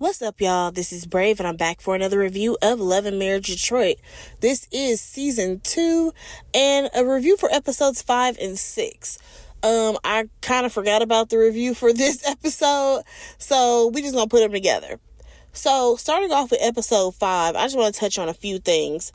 What's up, y'all? This is Brave, and I'm back for another review of Love and Marriage Detroit. This is season 2, and a review for episodes 5 and 6. I kind of forgot about the review for this episode, so we just gonna put them together. So, starting off with episode 5, I just want to touch on a few things.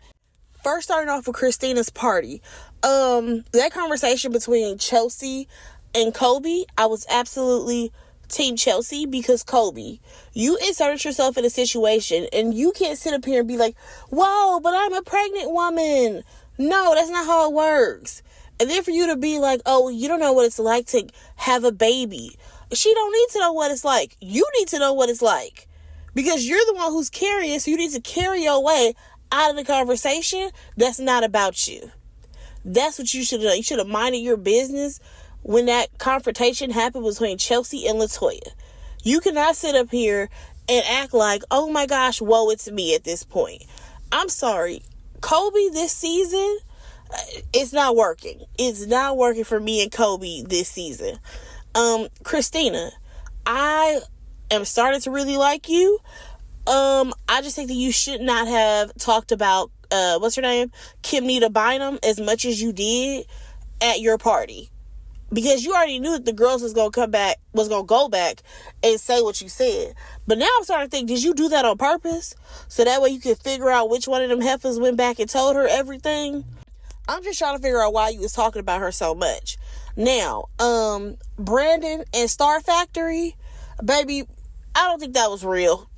First, starting off with Christina's party. That conversation between Chelsea and Kobe, I was absolutely Team Chelsea, because Kobe, you inserted yourself in a situation and you can't sit up here and be like, whoa, but I'm a pregnant woman. No, that's not how it works. And then for you to be like, oh, you don't know what it's like to have a baby. She don't need to know what it's like. You need to know what it's like, because you're the one who's carrying, so you need to carry your way out of the conversation that's not about you. That's what you should have done. You should have minded your business when that confrontation happened between Chelsea and Latoya. You cannot sit up here and act like, oh my gosh, woe, it's me at this point. I'm sorry. Kobe this season, it's not working. It's not working for me and Kobe this season. Christina, I am starting to really like you. I just think that you should not have talked about, what's her name? Kimnita Bynum as much as you did at your party. Because you already knew that the girls was going to go back and say what you said. But now I'm starting to think, did you do that on purpose? So that way you could figure out which one of them heifers went back and told her everything? I'm just trying to figure out why you was talking about her so much. Now, Brandon and Star Factory, baby, I don't think that was real.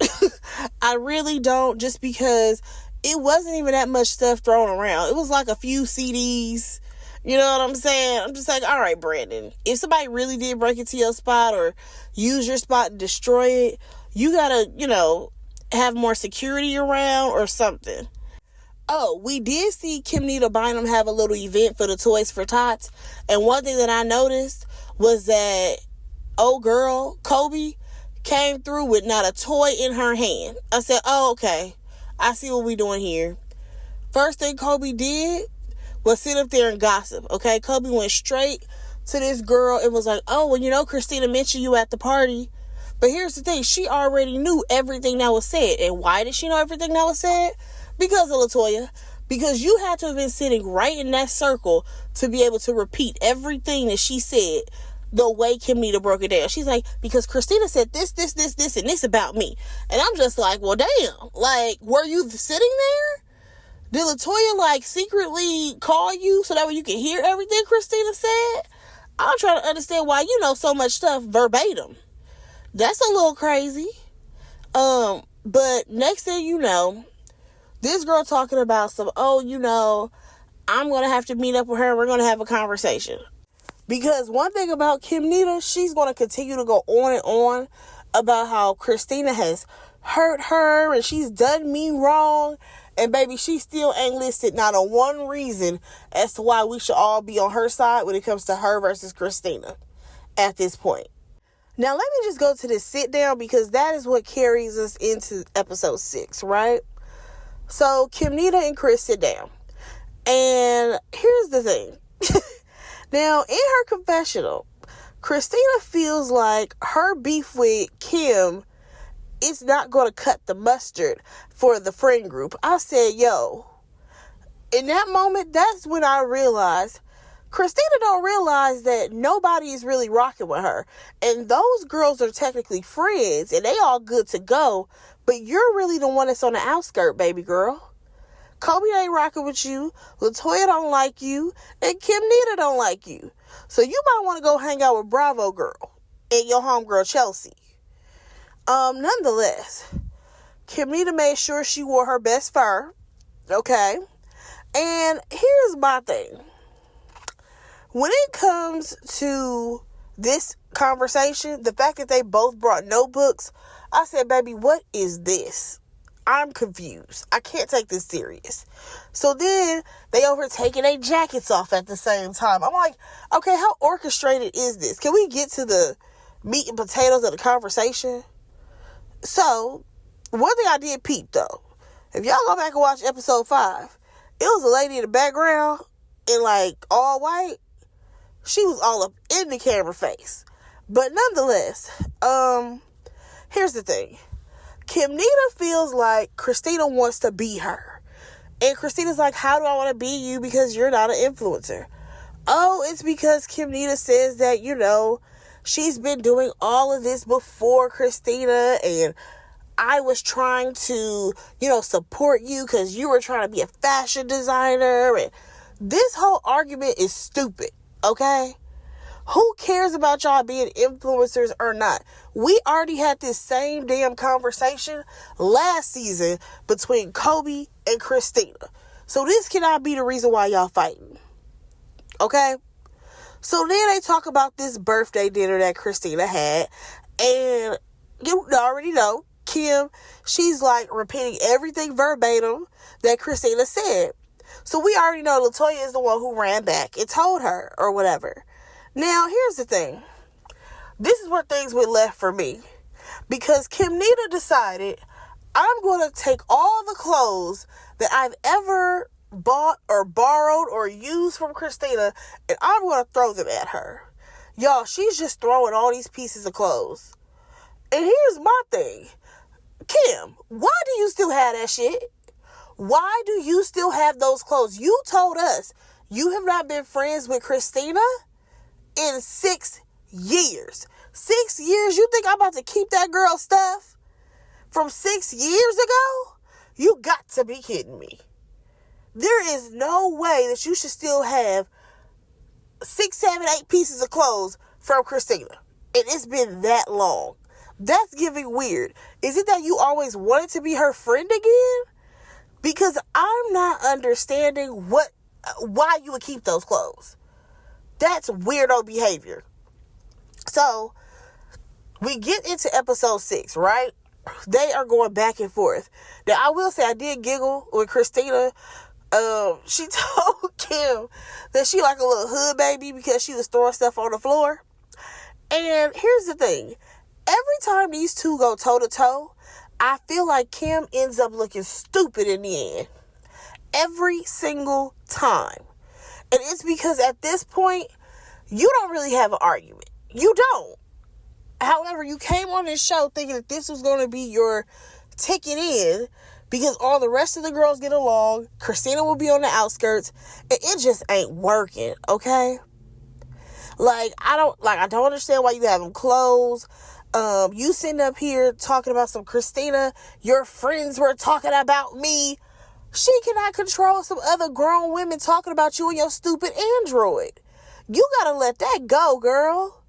I really don't, just because it wasn't even that much stuff thrown around. It was like a few CDs. You know what I'm saying? I'm just like, all right, Brandon, if somebody really did break into your spot or use your spot and destroy it, you gotta, have more security around or something. Oh, we did see Kimnita Bynum have a little event for the Toys for Tots. And one thing that I noticed was that old girl, Kobe, came through with not a toy in her hand. I said, oh, okay, I see what we doing here. First thing Kobe did was sit up there and gossip, okay? Kobe went straight to this girl and was like, oh, well, Christina mentioned you at the party. But here's the thing. She already knew everything that was said. And why did she know everything that was said? Because of Latoya. Because you had to have been sitting right in that circle to be able to repeat everything that she said the way Kimnita broke it down. She's like, because Christina said this, and this about me. And I'm just like, well, damn. Like, were you sitting there? Did Latoya, secretly call you so that way you can hear everything Christina said? I'm trying to understand why you know so much stuff verbatim. That's a little crazy. But next thing you know, this girl talking about some, I'm going to have to meet up with her and we're going to have a conversation. Because one thing about Kimnita, she's going to continue to go on and on about how Christina has hurt her and she's done me wrong. And baby, she still ain't listed not on one reason as to why we should all be on her side when it comes to her versus Christina at this point. Now, let me just go to this sit down, because that is what carries us into episode 6, right? So, Kimnita and Chris sit down. And here's the thing. Now, in her confessional, Christina feels like her beef with Kim, it's not going to cut the mustard for the friend group. I said, yo, in that moment, that's when I realized Christina don't realize that nobody is really rocking with her. And those girls are technically friends and they all good to go. But you're really the one that's on the outskirt, baby girl. Kobe ain't rocking with you. Latoya don't like you. And Kimnita don't like you. So you might want to go hang out with Bravo Girl and your homegirl Chelsea. Nonetheless, Kimnita made sure she wore her best fur, okay? And here's my thing. When it comes to this conversation, the fact that they both brought notebooks, I said, baby, what is this? I'm confused. I can't take this serious. So then they over taking their jackets off at the same time. I'm like, okay, how orchestrated is this? Can we get to the meat and potatoes of the conversation? So, one thing I did peep, though, if y'all go back and watch episode 5, it was a lady in the background in, all white. She was all up in the camera face. But nonetheless, here's the thing. Kimnita feels like Christina wants to be her. And Christina's like, how do I want to be you because you're not an influencer? Oh, it's because Kimnita says that, she's been doing all of this before Christina, and I was trying to, support you because you were trying to be a fashion designer. And this whole argument is stupid, okay? Who cares about y'all being influencers or not? We already had this same damn conversation last season between Kobe and Christina. So this cannot be the reason why y'all fighting. Okay? So then they talk about this birthday dinner that Christina had. And you already know, Kim, she's like repeating everything verbatim that Christina said. So we already know LaToya is the one who ran back and told her or whatever. Now, here's the thing. This is where things went left for me. Because Kimnita decided, I'm going to take all the clothes that I've ever bought or borrowed or used from Christina, and I'm going to throw them at her. Y'all, she's just throwing all these pieces of clothes. And here's my thing. Kim, why do you still have that shit? Why do you still have those clothes? You told us you have not been friends with Christina in 6 years. 6 years? You think I'm about to keep that girl's stuff from 6 years ago? You got to be kidding me. There is no way that you should still have 6, 7, 8 pieces of clothes from Christina. And it's been that long. That's giving weird. Is it that you always wanted to be her friend again? Because I'm not understanding why you would keep those clothes. That's weirdo behavior. So, we get into episode 6, right? They are going back and forth. Now, I will say I did giggle with Christina. She told Kim that she like a little hood baby because she was throwing stuff on the floor. And here's the thing. Every time these two go toe to toe, I feel like Kim ends up looking stupid in the end. Every single time. And it's because at this point, you don't really have an argument. You don't. However, you came on this show thinking that this was going to be your ticket in because all the rest of the girls get along. Christina will be on the outskirts. And it just ain't working, okay? I don't understand why you have them closed. You sitting up here talking about some Christina. Your friends were talking about me. She cannot control some other grown women talking about you and your stupid Android. You gotta let that go, girl.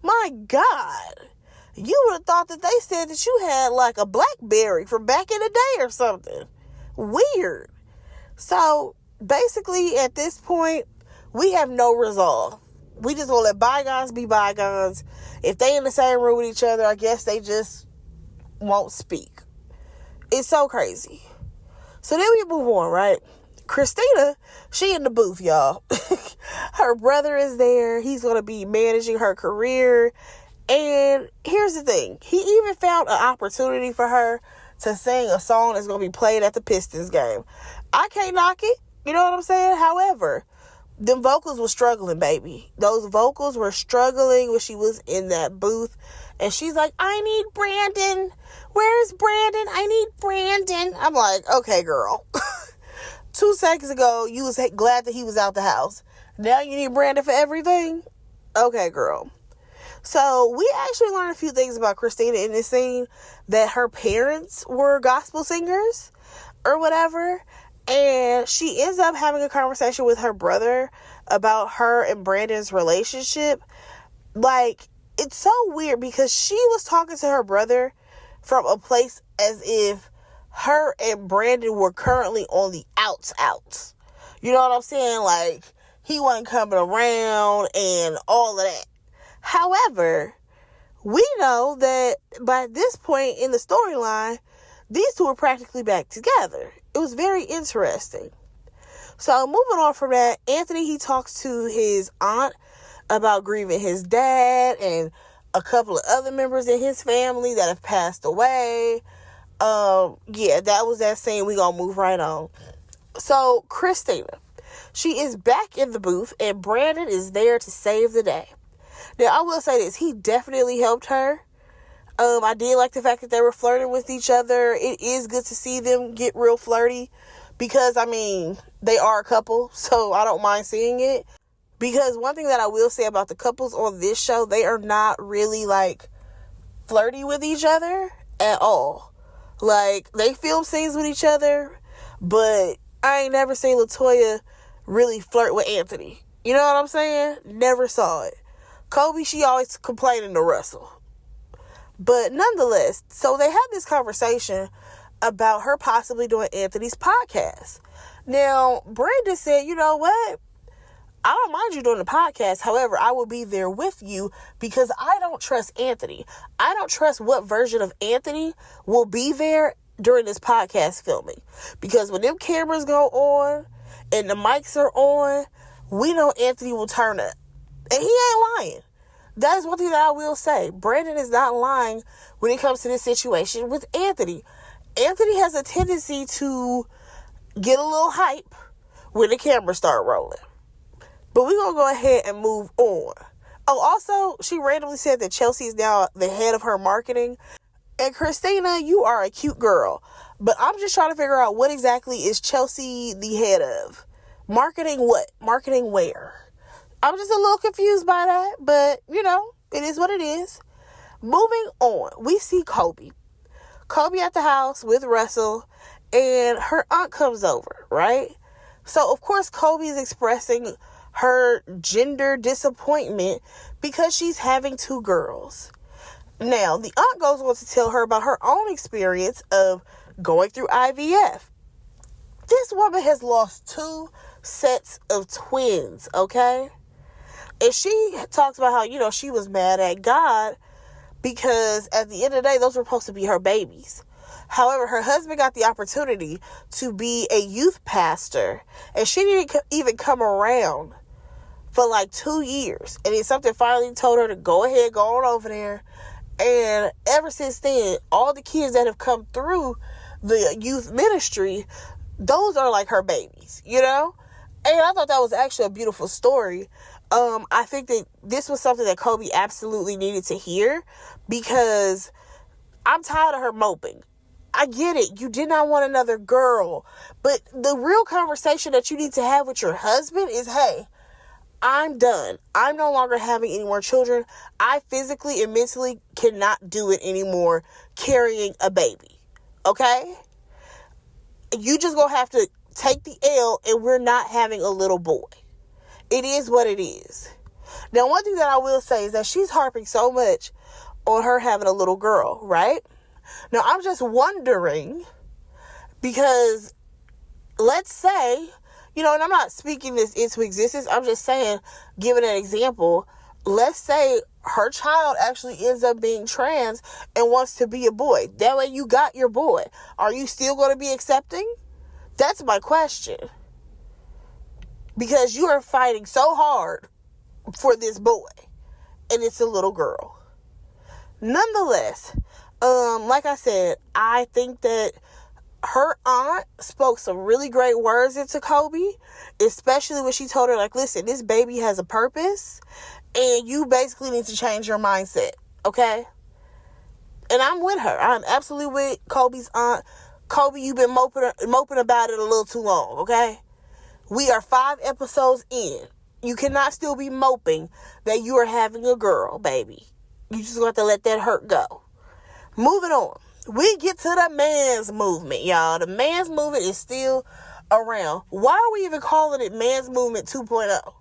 My God. You would have thought that they said that you had like a BlackBerry from back in the day or something. Weird. So, basically, at this point, we have no resolve. We just gonna let bygones be bygones. If they in the same room with each other, I guess they just won't speak. It's so crazy. So then we move on, right? Christina, she in the booth, y'all. Her brother is there. He's going to be managing her career. And here's the thing. He even found an opportunity for her to sing a song that's going to be played at the Pistons game. I can't knock it. You know what I'm saying? However, them vocals were struggling, baby. Those vocals were struggling when she was in that booth. And she's like, I need Brandon. Where's Brandon? I need Brandon. I'm like, okay, girl. 2 seconds ago, you was glad that he was out the house. Now you need Brandon for everything? Okay, girl. So we actually learned a few things about Christina in this scene. That her parents were gospel singers or whatever. And she ends up having a conversation with her brother about her and Brandon's relationship. It's so weird because she was talking to her brother from a place as if her and Brandon were currently on the outs. You know what I'm saying? He wasn't coming around and all of that. However, we know that by this point in the storyline, these two are practically back together. It was very interesting. So moving on from that, Anthony, he talks to his aunt about grieving his dad and a couple of other members in his family that have passed away. That was that scene. We gonna move right on. So Christina, she is back in the booth and Brandon is there to save the day. Now I will say this, he definitely helped her. I did like the fact that they were flirting with each other. It is good to see them get real flirty because, I mean, they are a couple, so I don't mind seeing it. Because one thing that I will say about the couples on this show, they are not really, like, flirty with each other at all. Like, they film scenes with each other, but I ain't never seen LaToya really flirt with Anthony. You know what I'm saying? Never saw it. Kobe, she always complaining to Russell. But nonetheless, so they had this conversation about her possibly doing Anthony's podcast. Now, Brandon said, you know what? I don't mind you doing the podcast. However, I will be there with you because I don't trust Anthony. I don't trust what version of Anthony will be there during this podcast filming. Because when them cameras go on and the mics are on, we know Anthony will turn up. And he ain't lying. That is one thing that I will say. Brandon is not lying when it comes to this situation with Anthony. Anthony has a tendency to get a little hype when the cameras start rolling. But we're going to go ahead and move on. Oh, also, she randomly said that Chelsea is now the head of her marketing. And Christina, you are a cute girl. But I'm just trying to figure out what exactly is Chelsea the head of. Marketing what? Marketing where? I'm just a little confused by that. But, you know, it is what it is. Moving on, we see Kobe. Kobe at the house with Russell. And her aunt comes over, right? So, of course, Kobe is expressing her gender disappointment because she's having 2 girls. Now, the aunt goes on to tell her about her own experience of going through IVF. This woman has lost 2 sets of twins, okay? And she talks about how, you know, she was mad at God because at the end of the day, those were supposed to be her babies. However, her husband got the opportunity to be a youth pastor, and she didn't even come around for like 2 years. And then something finally told her to go ahead, go on over there. And ever since then, all the kids that have come through the youth ministry, those are like her babies, you know? And I thought that was actually a beautiful story. I think that this was something that Kobe absolutely needed to hear because I'm tired of her moping. I get it. You did not want another girl. But the real conversation that you need to have with your husband is, hey, I'm done. I'm no longer having any more children. I physically and mentally cannot do it anymore carrying a baby. Okay? You just gonna have to take the L and we're not having a little boy. It is what it is. Now, one thing that I will say is that she's harping so much on her having a little girl, right? Now, I'm just wondering because let's say, you know, and I'm not speaking this into existence. I'm just saying, giving an example. Let's say her child actually ends up being trans and wants to be a boy. That way you got your boy. Are you still going to be accepting? That's my question. Because you are fighting so hard for this boy. And it's a little girl. Nonetheless, like I said, I think that her aunt spoke some really great words into Kobe, especially when she told her, like, listen, this baby has a purpose, and you basically need to change your mindset, okay? And I'm with her. I'm absolutely with Kobe's aunt. Kobe, you've been moping about it a little too long, okay? We are 5 episodes in. You cannot still be moping that you are having a girl, baby. You just have to let that hurt go. Moving on. We get to the man's movement, y'all. The man's movement is still around. Why are we even calling it Man's Movement 2.0?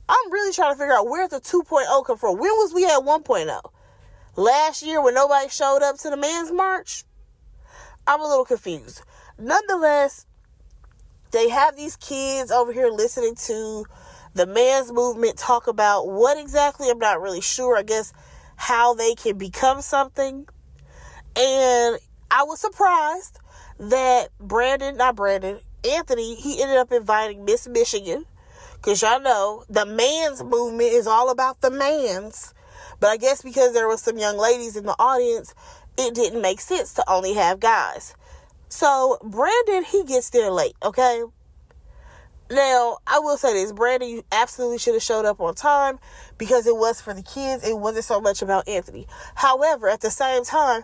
I'm really trying to figure out where the 2.0 come from. When was we at 1.0? Last year when nobody showed up to the Man's March? I'm a little confused. Nonetheless, they have these kids over here listening to the Man's Movement talk about what exactly, I'm not really sure. I guess how they can become something. And I was surprised that Anthony, he ended up inviting Miss Michigan. Because y'all know, the man's movement is all about the mans. But I guess because there was some young ladies in the audience, it didn't make sense to only have guys. So, Brandon, he gets there late, okay? Now, I will say this. Brandon, you absolutely should have showed up on time because it was for the kids. It wasn't so much about Anthony. However, at the same time,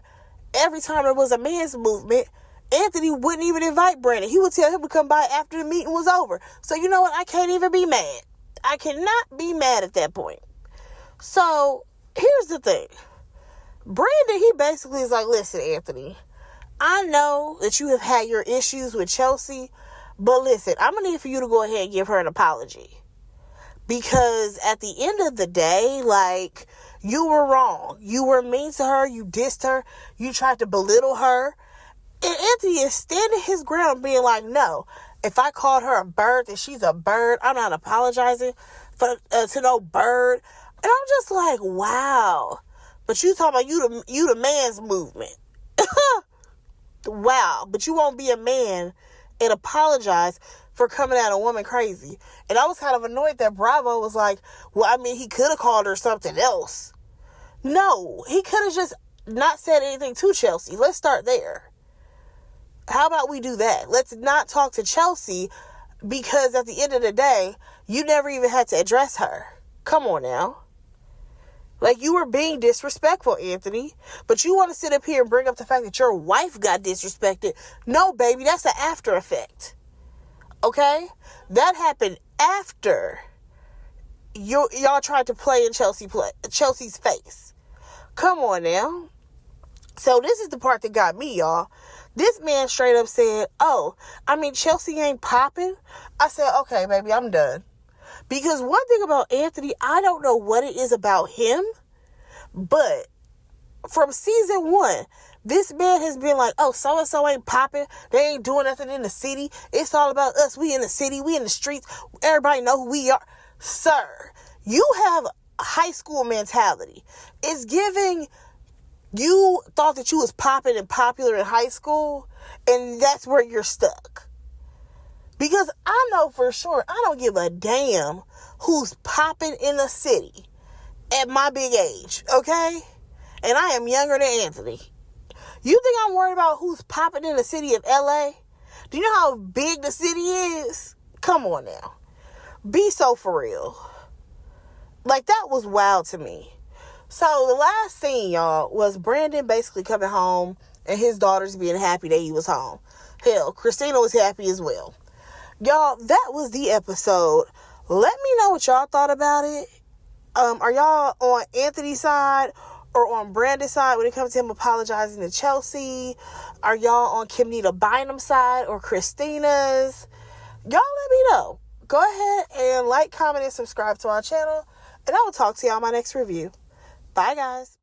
every time there was a men's movement, Anthony wouldn't even invite Brandon. He would tell him to come by after the meeting was over. So, you know what? I can't even be mad. I cannot be mad at that point. So, here's the thing. Brandon, he basically is like, listen, Anthony, I know that you have had your issues with Chelsea, but listen, I'm going to need for you to go ahead and give her an apology. Because at the end of the day, like, you were wrong. You were mean to her. You dissed her. You tried to belittle her. And Anthony is standing his ground being like, no, if I called her a bird, then she's a bird. I'm not apologizing for to no bird. And I'm just like, wow. But you talking about you the man's movement. Wow. But you won't be a man and apologize for coming at a woman crazy. And I was kind of annoyed that Bravo was like, well, I mean, he could have called her something else. No, he could have just not said anything to Chelsea. Let's start there. How about we do that? Let's not talk to Chelsea because at the end of the day, you never even had to address her. Come on now. Like, you were being disrespectful, Anthony. But you want to sit up here and bring up the fact that your wife got disrespected. No, baby, that's an after effect. Okay? That happened after y'all tried to play in Chelsea's face. Come on now. So this is the part that got me, y'all. This man straight up said, oh, I mean, Chelsea ain't popping. I said, okay, baby, I'm done. Because one thing about Anthony, I don't know what it is about him, but from season 1, this man has been like, oh, so-and-so ain't popping. They ain't doing nothing in the city. It's all about us. We in the city. We in the streets. Everybody know who we are. Sir, you have high school mentality. It's giving, you thought that you was popping and popular in high school, and that's where you're stuck. Because I know for sure I don't give a damn who's popping in the city at my big age, okay? And I am younger than Anthony. You think I'm worried about who's popping in the city of LA? Do you know how big the city is? Come on now. Be so for real. Like, that was wild to me. So the last scene, y'all, was Brandon basically coming home and his daughters being happy that he was home. Hell, Christina was happy as well. Y'all, that was the episode. Let me know what y'all thought about it. Are y'all on Anthony's side or on Brandon's side when it comes to him apologizing to Chelsea? Are y'all on Kimnita Bynum's side or Christina's? Y'all let me know. Go ahead and like, comment, and subscribe to our channel. And I will talk to y'all in my next review. Bye, guys.